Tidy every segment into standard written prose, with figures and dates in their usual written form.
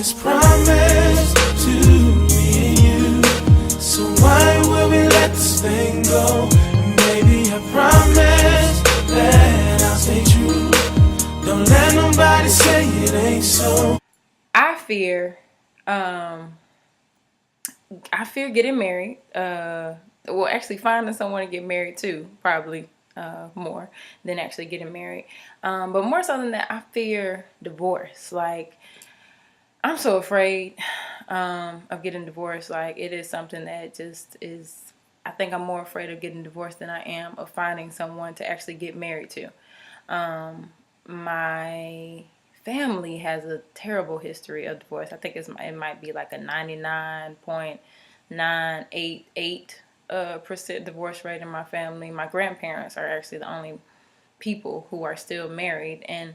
this promise to me and you. So why will we let this thing go? Baby, I promise that I'll stay true. Don't let nobody say it ain't so. I fear getting married. Well, actually finding someone to get married to, probably more than actually getting married. But more so than that, I fear divorce. Like, I'm so afraid of getting divorced. Like, it is something that just is, I think I'm more afraid of getting divorced than I am of finding someone to actually get married to. My family has a terrible history of divorce. I think it might be like a 99.988% divorce rate in my family. My grandparents are actually the only people who are still married, and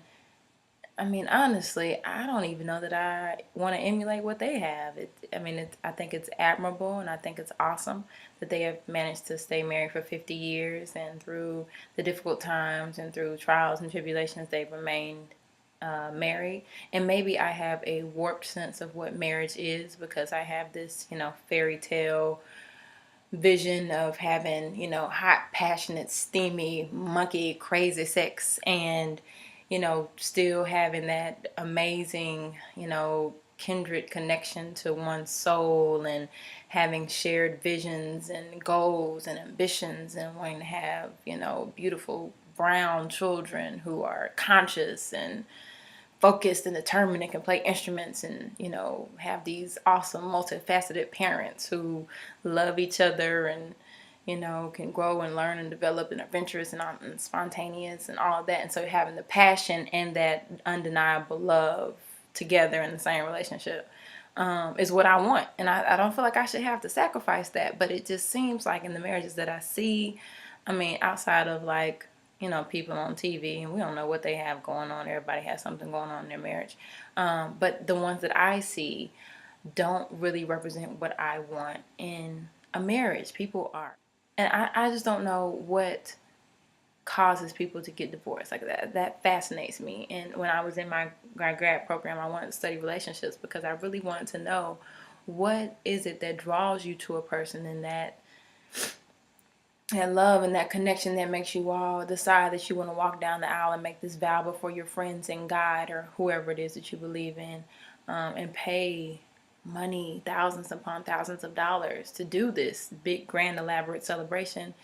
I mean, honestly, I don't even know that I want to emulate what they have. I think it's admirable, and I think it's awesome that they have managed to stay married for 50 years, and through the difficult times and through trials and tribulations, they've remained married. And maybe I have a warped sense of what marriage is because I have this, fairy tale vision of having, hot, passionate, steamy, monkey, crazy sex, and still having that amazing, kindred connection to one's soul, and having shared visions and goals and ambitions, and wanting to have, beautiful brown children who are conscious and focused and determined and can play instruments, and have these awesome multifaceted parents who love each other, and can grow and learn and develop and adventurous and spontaneous and all of that. And so having the passion and that undeniable love together in the same relationship is what I want. And I don't feel like I should have to sacrifice that, but it just seems like in the marriages that I see, outside of like, people on TV, and we don't know what they have going on. Everybody has something going on in their marriage. But the ones that I see don't really represent what I want in a marriage. People are. And I just don't know what causes people to get divorced. Like that fascinates me. And when I was in my grad program, I wanted to study relationships because I really wanted to know what is it that draws you to a person, and that love and that connection that makes you all decide that you want to walk down the aisle and make this vow before your friends and God or whoever it is that you believe in, and pay money, thousands upon thousands of dollars to do this big, grand, elaborate celebration,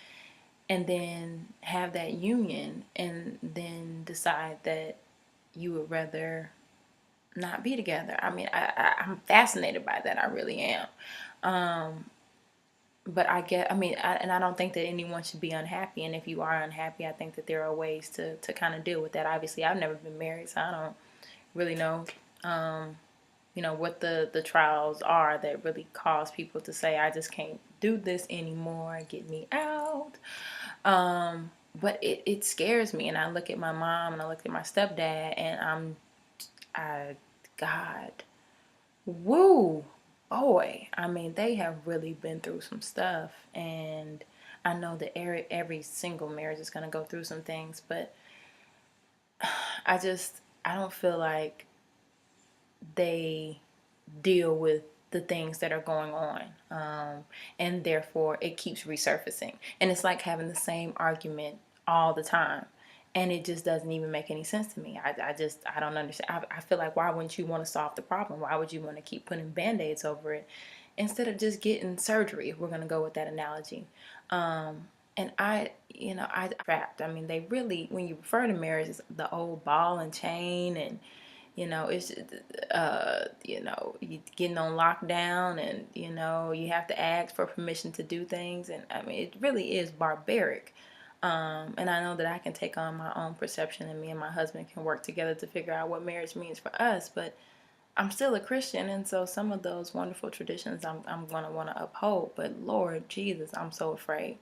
and then have that union, and then decide that you would rather not be together. I'm fascinated by that. I really am. But and I don't think that anyone should be unhappy. And if you are unhappy, I think that there are ways to kind of deal with that. Obviously, I've never been married, so I don't really know, what the trials are that really cause people to say, I just can't do this anymore, get me out. But it scares me. And I look at my mom and I look at my stepdad, and God, woo. Boy, they have really been through some stuff, and I know that every single marriage is going to go through some things, but I don't feel like they deal with the things that are going on, and therefore it keeps resurfacing, and it's like having the same argument all the time. And it just doesn't even make any sense to me. I don't understand. I feel like, why wouldn't you want to solve the problem? Why would you want to keep putting Band-Aids over it instead of just getting surgery, if we're going to go with that analogy? And I trapped. They really, when you refer to marriage, it's the old ball and chain, and it's you getting on lockdown, and you have to ask for permission to do things, and it really is barbaric. And I know that I can take on my own perception, and me and my husband can work together to figure out what marriage means for us. But I'm still a Christian, and so some of those wonderful traditions I'm going to want to uphold. But Lord Jesus, I'm so afraid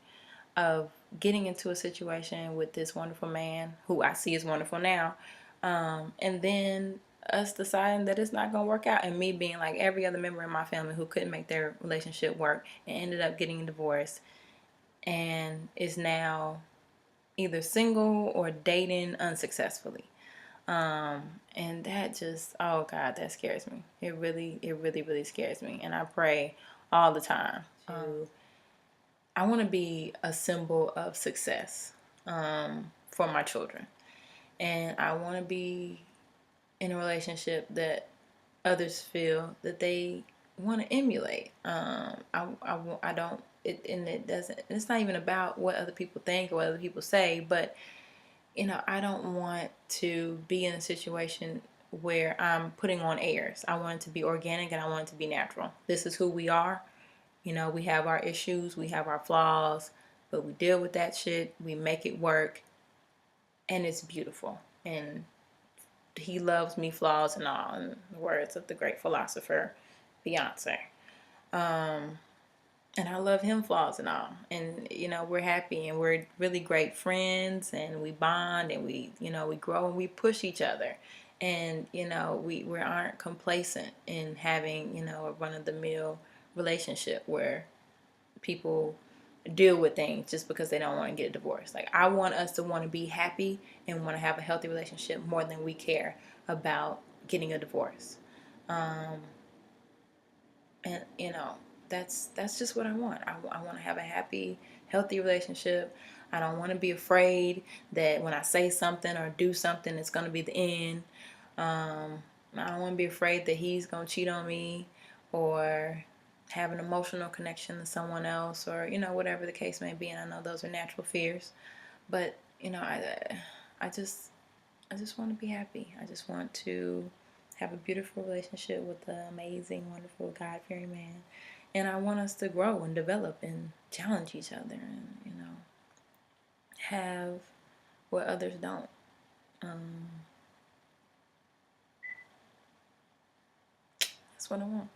of getting into a situation with this wonderful man, who I see is wonderful now, and then us deciding that it's not going to work out, and me being like every other member in my family who couldn't make their relationship work and ended up getting divorced, and is now either single or dating unsuccessfully. And that just, oh God, that scares me. It really scares me. And I pray all the time. I want to be a symbol of success for my children. And I want to be in a relationship that others feel that they want to emulate. I don't, and it doesn't, it's not even about what other people think or what other people say, but I don't want to be in a situation where I'm putting on airs. I want it to be organic and I want it to be natural. This is who we are. We have our issues, we have our flaws, but we deal with that shit. We make it work, and it's beautiful. And he loves me, flaws and all, in the words of the great philosopher Beyonce. And I love him, flaws and all. And we're happy and we're really great friends, and we bond and we grow and we push each other. And we aren't complacent in having a run-of-the-mill relationship where people deal with things just because they don't want to get a divorce. Like, I want us to want to be happy and want to have a healthy relationship more than we care about getting a divorce. And that's just what I want. I want to have a happy, healthy relationship. I don't want to be afraid that when I say something or do something, it's going to be the end. I don't want to be afraid that he's going to cheat on me or have an emotional connection to someone else, or whatever the case may be. And I know those are natural fears, but I just want to be happy. I just want to have a beautiful relationship with an amazing, wonderful, God-fearing man. And I want us to grow and develop and challenge each other and have what others don't. That's what I want.